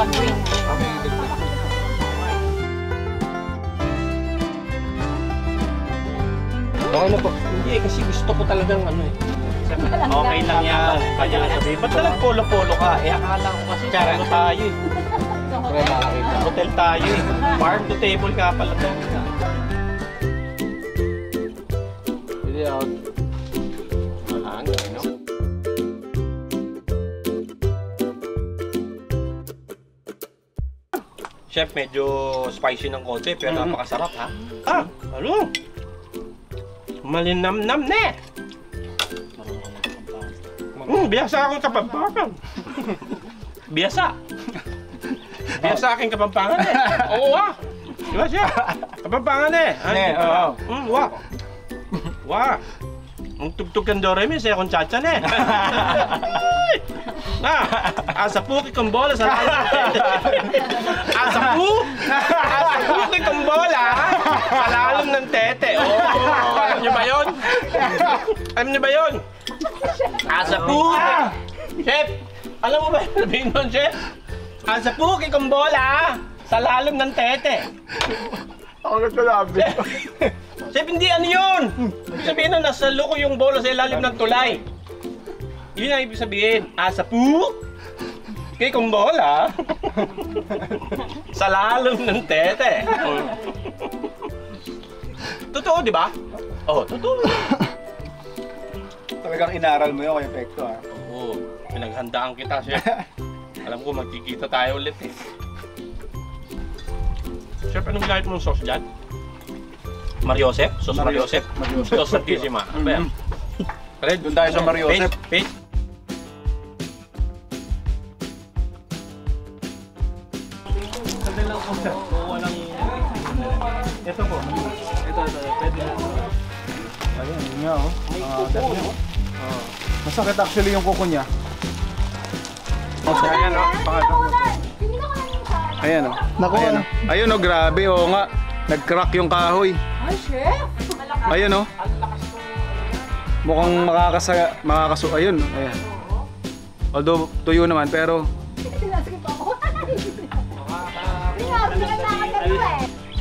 pag-green. Okay na po. Hindi kasi gusto ko talagang ano eh. Okay lang yan. Kanya nga sabihin. Ba't nalang polo-polo ka? Eh akala ko kasi ano tayo eh. Hotel tayo eh. Farm to table ka pala to. Pwede out. Mahangin, no? Chef, medyo spicy ng konti pero napakasarap ha. Ah, ano? Malinamnam na eh. Biyasa akong Kapampangan. Biyasa. Biyasa aking Kapampangan eh. Oo ah. Diba siya? Kapampangan eh. Oo. Wah. Wah. Ang tugtog ng Doremi, saya kong tchatchan eh. Asapu kikumbola sa Asapu kikumbola sa lalom ng tete. Oh, alam niyo ba yun? Alam niyo ba yun? Asapu! Chef! Alam mo ba yung sabihin nun, Chef? Asapu kikumbola sa lalom ng tete. Ako nagkalabi. Chef, hindi ano yun! Ibig sabihin nun, nasa loko yung bola sa ilalim ng tulay. Yun ang ibig sabihin. Asapu! Kikumbola sa lalom ng tete. Totoo, di ba? Oo, totoo. Talagang inaral mo yung epekto ha. Oo, pinaghandaan kita, Chef. Alam ko magkikita tayo ulit eh. Chef, anong gamit mong sauce dyan? Mariosep? Sauce Mariosep? Sauce Santissima. Ano ba yan? Red, Doon tayo sa Mariosep. Page? Ito po. Ito. Pwede na. Ayun, yun nga oh. Masakit actually yung kuko niya. Ayan o. Ayan oh. Naku, ayan oh. Ayun oh, grabe oh nga. Nag-crack yung kahoy. Ay, chef! Ayan oh. Mukhang ayun, ayan. Although tuyo naman pero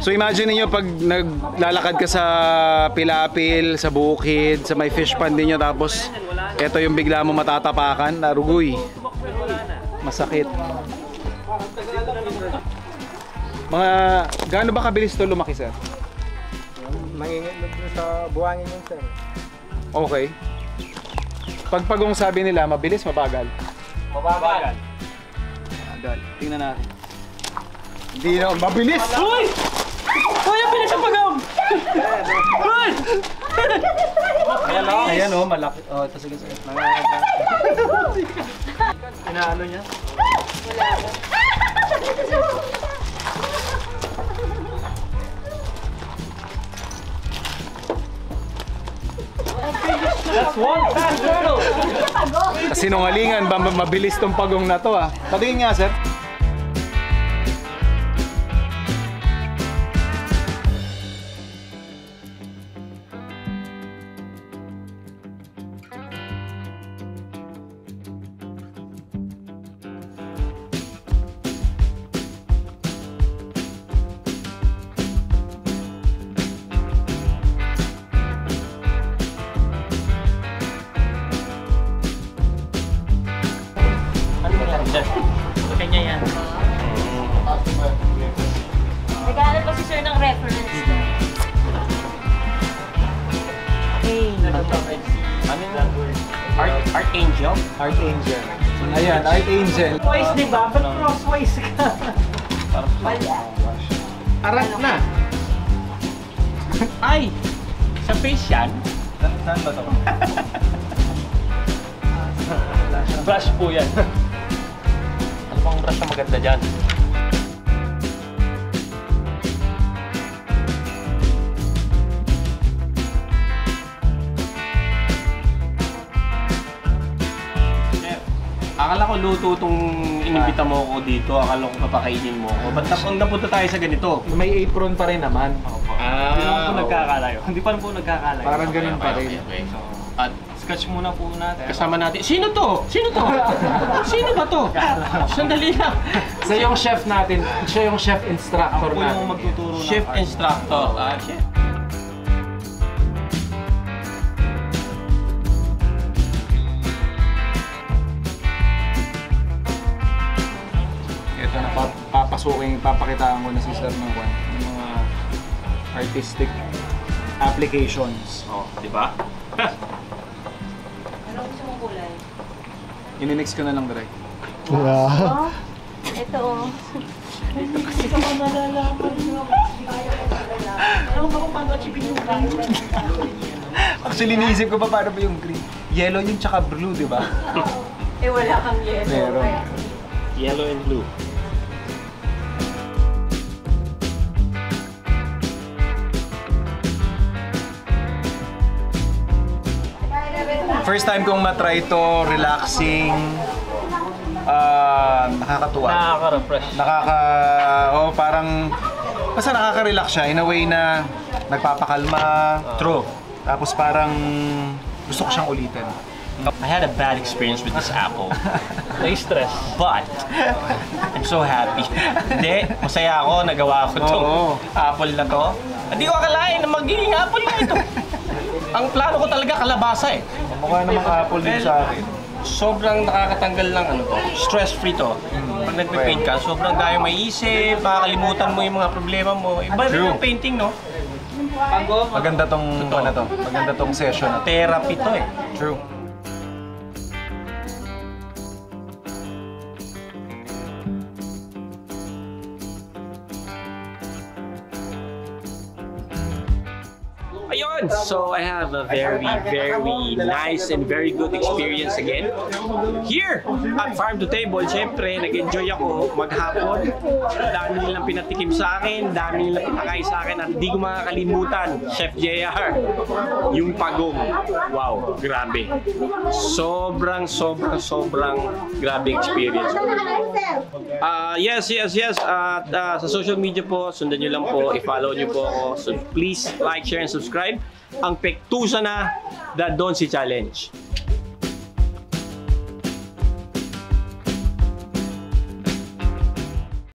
so imagine niyo pag naglalakad ka sa Pilapil, sa bukid, sa may fish pond niyo tapos ito yung bigla mo matatapakan, narugoy. Masakit. Mga gaano ba kabilis to lumaki, sir? Mangingit sa buhangin yun, sir. Okay. Pag pagong sabi nila, mabilis, mabagal? Mabagal. Mabagal. Tingnan natin. Hindi na, mabilis! Uy! Uy, ang bilis ang pagam! Uy! Ayan o, malaki. Oh, ito sige. Inaano niya? That's one fast turtle! Sinungalingan ba mabilis tong pagong na to ah? Patingin nga, sir. Kanya yan. Nag-aaral pa si sir ng reference na. Ano yung Archangel? Archangel. Ayan, Archangel. Twice, di ba? Ba't crosswise ka? Arat na. Ay! Sa face yan? Saan ba to? Brush po yan. Ano bang brush na maganda dyan? Akala ko luto itong inibita mo ko dito. Akala ko papakainin mo ko. Ba't napunta tayo sa ganito? May apron pa rin naman. Hindi naman po nagkakalayo. Hindi pa rin po nagkakalayo. Parang ganun pa rin. Okay. At Sketch muna po natin. Kasama natin. Sino to? Sino to? Sino ba to? Sandali lang. Siya yung chef natin. Siya yung chef instructor Ako yung magtuturo ng Chef art. instructor. Chef. Ito na papakitaan ko na si Sir ng mga artistic applications. Oh, di ba? Anong gusto mong kulay? Ininix ko na lang direct. Oh, ito oh. Gusto ko nalalaman. Alam mo ba kung paano achievin yung kulay? Actually, iniisip ko pa paano ba yung green. Yellow yung tsaka blue, di ba? Eh wala kang yellow. Meron. Yellow and blue. First time kong matry to, relaxing, nakakatuwa. Nakaka-refresh. Parang, basta nakaka-relax siya in a way na nagpapakalma. True. Tapos parang gusto ko siyang ulitin. I had a bad experience with this apple. Na-stress. But, I'm so happy. Hindi, masaya ako, nagawa ko itong Oo. apple na to. Hindi ko akalain na magiging apple na ito. Ang plano ko talaga kalabasa eh. Mukha namang apple din sa akin. Sobrang nakakatanggal ng ano to, stress-free to. Pag nagpe-paint ka, sobrang dayong maisip, makakalimutan mo yung mga problema mo. Iba rin yung painting, no? Maganda tong, Totoo. ano to, maganda tong session na to. Therapy to eh. True. Ayun! So I have a very, very nice and very good experience again. Here at Farm to Table, syempre, nag-enjoy ako maghapon. Dami nilang pinatikim sa akin, dami nilang pinakain sa akin at di ko makakalimutan, Chef JR, yung pagong. Wow, grabe. Sobrang grabe experience. Yes. At sa social media po, sundan nyo lang po, i-follow nyo po ako. So please like, share, and subscribe. Ang Pektusa na The Donsi Challenge.